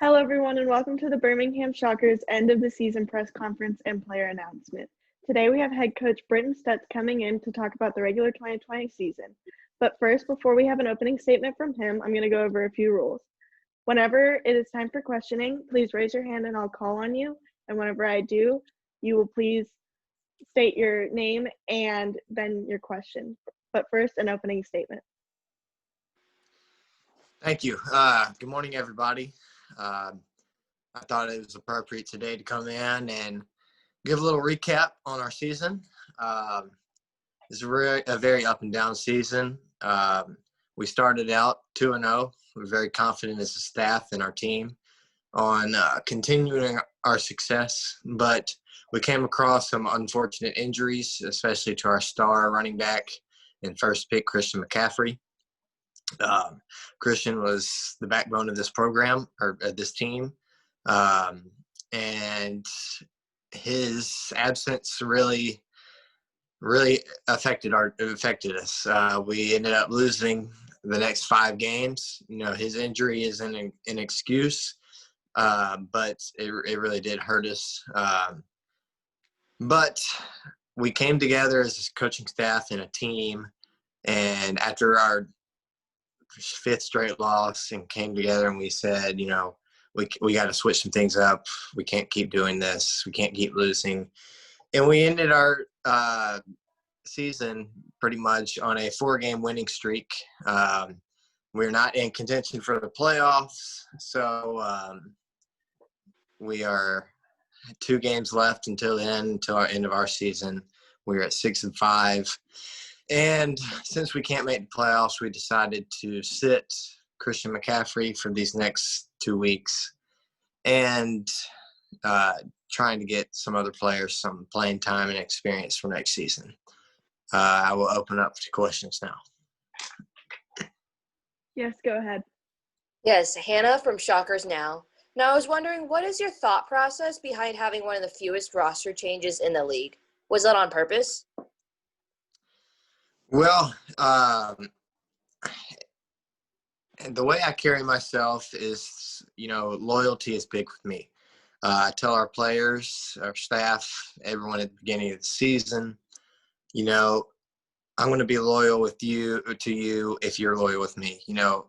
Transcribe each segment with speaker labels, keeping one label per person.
Speaker 1: Hello, everyone, and welcome to the Birmingham Shockers end of the season press conference and player announcement. Today, we have head coach Britton Stutz coming in to talk about the regular 2020 season. But first, before we have an opening statement from him, I'm going to go over a few rules. Whenever it is time for questioning, please raise your hand and I'll call on you. And whenever I do, you will please state your name and then your question. But first, an opening statement.
Speaker 2: Thank you. Good morning, everybody. I thought it was appropriate today to come in and give a little recap on our season. It's a very up and down season. We started out 2-0. We're very confident as a staff and our team on continuing our success, but we came across some unfortunate injuries, especially to our star running back and first pick, Christian McCaffrey. Christian was the backbone of this program or this team. And his absence really affected us. We ended up losing the next 5 games. His injury isn't an excuse, but it really did hurt us. But we came together as a coaching staff and a team, and after our 5th straight loss and came together and we said, we got to switch some things up. We can't keep doing this. We can't keep losing. And we ended our season pretty much on a 4-game winning streak. We're not in contention for the playoffs. So we are 2 games left until our end of our season. We're at 6-5. And since we can't make the playoffs, we decided to sit Christian McCaffrey for these next 2 weeks and trying to get some other players some playing time and experience for next season. I will open up to questions now.
Speaker 1: Yes, go ahead.
Speaker 3: Yes, Hannah from Shockers Now. Now, I was wondering, what is your thought process behind having one of the fewest roster changes in the league? Was that on purpose?
Speaker 2: Well, the way I carry myself is, loyalty is big with me. I tell our players, our staff, everyone at the beginning of the season, I'm going to be loyal to you if you're loyal with me. No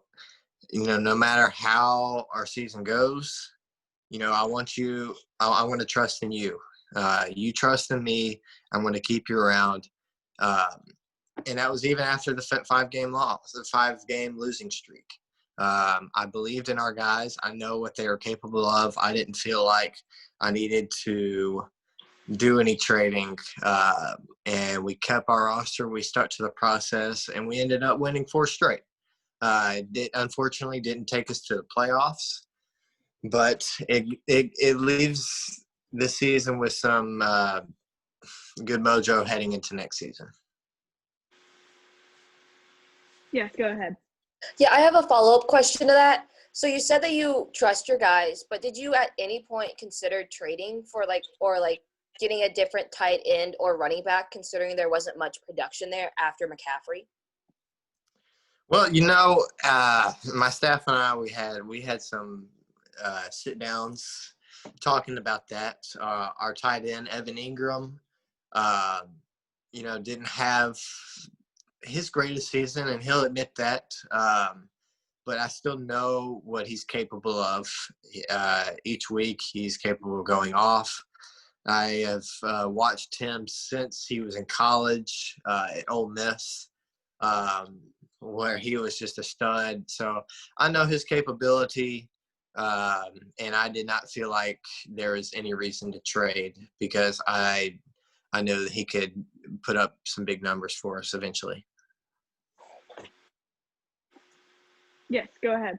Speaker 2: matter how our season goes, I want you. I'm going to trust in you. You trust in me. I'm going to keep you around. And that was even after the 5-game loss, the 5-game losing streak. I believed in our guys. I know what they were capable of. I didn't feel like I needed to do any trading. And we kept our roster. We stuck to the process, and we ended up winning 4 straight. It unfortunately didn't take us to the playoffs, but it leaves this season with some good mojo heading into next season.
Speaker 1: Yes, go ahead.
Speaker 3: Yeah, I have a follow-up question to that. So you said that you trust your guys, but did you at any point consider trading for getting a different tight end or running back, considering there wasn't much production there after McCaffrey?
Speaker 2: Well, my staff and I, we had some sit downs talking about that. Our tight end, Evan Ingram, didn't have his greatest season, and he'll admit that. But I still know what he's capable of. Each week, he's capable of going off. I have watched him since he was in college at Ole Miss, where he was just a stud. So I know his capability, and I did not feel like there was any reason to trade because I know that he could put up some big numbers for us eventually.
Speaker 1: Yes, go ahead.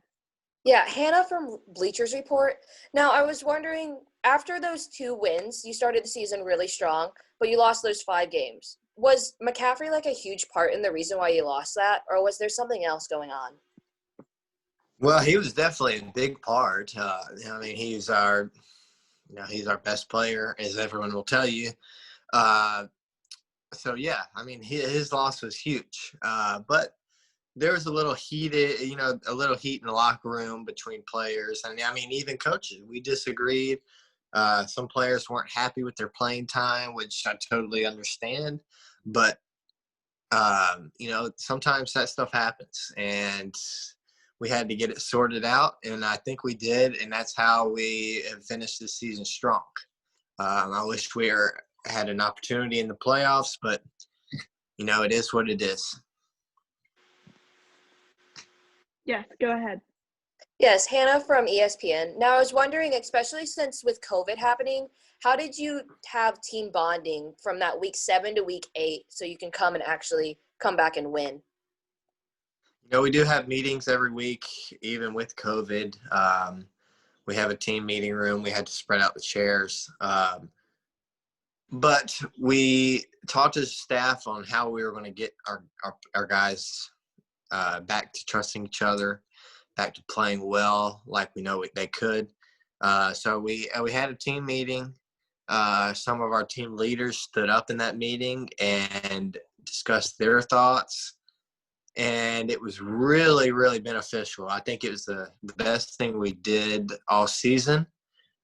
Speaker 3: Yeah, Hannah from Bleachers Report. Now, I was wondering, after those 2 wins, you started the season really strong, but you lost those 5 games. Was McCaffrey a huge part in the reason why you lost that, or was there something else going on?
Speaker 2: Well, he was definitely a big part. He's our best player, as everyone will tell you. So yeah, his loss was huge. But there was a little heated, a little heat in the locker room between players. And I mean, even coaches, we disagreed. Some players weren't happy with their playing time, which I totally understand. But, sometimes that stuff happens, and we had to get it sorted out. And I think we did. And that's how we have finished this season strong. I wish we had an opportunity in the playoffs, but, it is what it is.
Speaker 1: Yes, go ahead.
Speaker 3: Yes, Hannah from ESPN. Now, I was wondering, especially since with COVID happening, how did you have team bonding from that week 7 to week 8 so you can come and actually come back and win?
Speaker 2: We do have meetings every week, even with COVID. We have a team meeting room. We had to spread out the chairs. But we talked as staff on how we were going to get our guys back to trusting each other, back to playing well like we know they could. So we had a team meeting. Some of our team leaders stood up in that meeting and discussed their thoughts. And it was really, really beneficial. I think it was the best thing we did all season.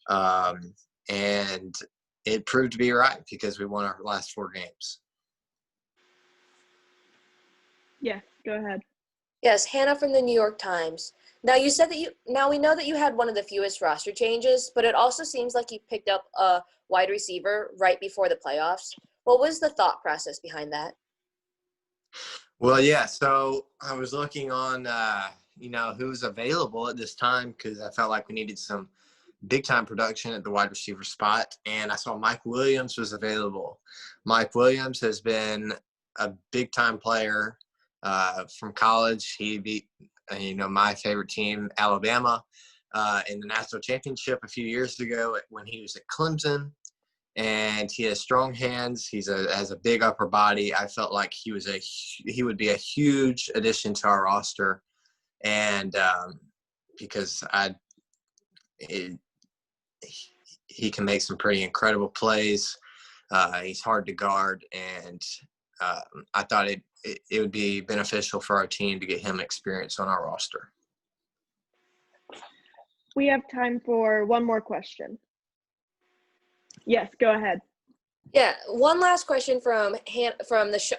Speaker 2: And it proved to be right because we won our last 4 games.
Speaker 1: Yes, go ahead.
Speaker 3: Yes, Hannah from the New York Times. Now, you said that now we know that you had one of the fewest roster changes, but it also seems like you picked up a wide receiver right before the playoffs. What was the thought process behind that?
Speaker 2: Well, yeah. So I was looking on, who's available at this time because I felt like we needed some big-time production at the wide receiver spot, and I saw Mike Williams was available. Mike Williams has been a big-time player from college. He beat, my favorite team, Alabama, in the national championship a few years ago when he was at Clemson. And he has strong hands. Has a big upper body. I felt like he would be a huge addition to our roster, and because he can make some pretty incredible plays. He's hard to guard, and I thought it would be beneficial for our team to get him experience on our roster.
Speaker 1: We have time for one more question. Yes, go ahead.
Speaker 3: Yeah, one last question from the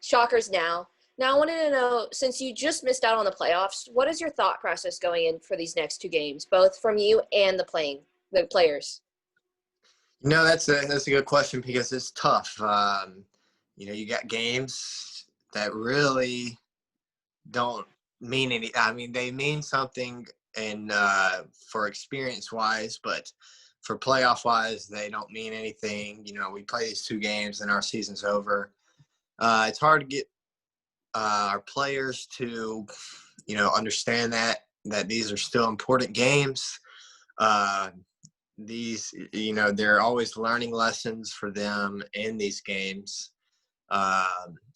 Speaker 3: Shockers now. Now, I wanted to know, since you just missed out on the playoffs, what is your thought process going in for these next 2 games, both from you and the players?
Speaker 2: That's a good question because it's tough. You got games that really don't mean any. I mean, they mean something for experience wise, but for playoff wise, they don't mean anything. We play these 2 games and our season's over. It's hard to get our players to, understand that these are still important games. These, they're always learning lessons for them in these games.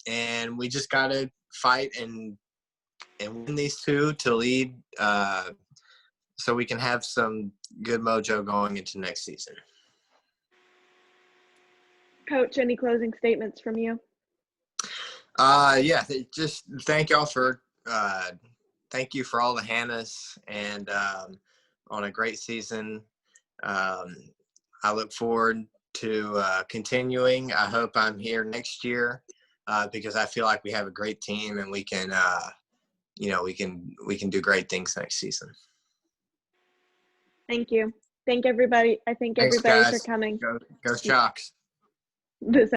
Speaker 2: And we just got to fight and win these 2 to lead so we can have some good mojo going into next season.
Speaker 1: Coach, any closing statements from you?
Speaker 2: Yeah, just thank y'all for thank you for all the Hannahs and on a great season. I look forward to continuing. I hope I'm here next year because I feel like we have a great team and we can we can do great things next season.
Speaker 1: Thank you. Thank everybody. I thank
Speaker 2: Thanks,
Speaker 1: everybody
Speaker 2: guys.
Speaker 1: for coming.
Speaker 2: Go Shocks.
Speaker 1: This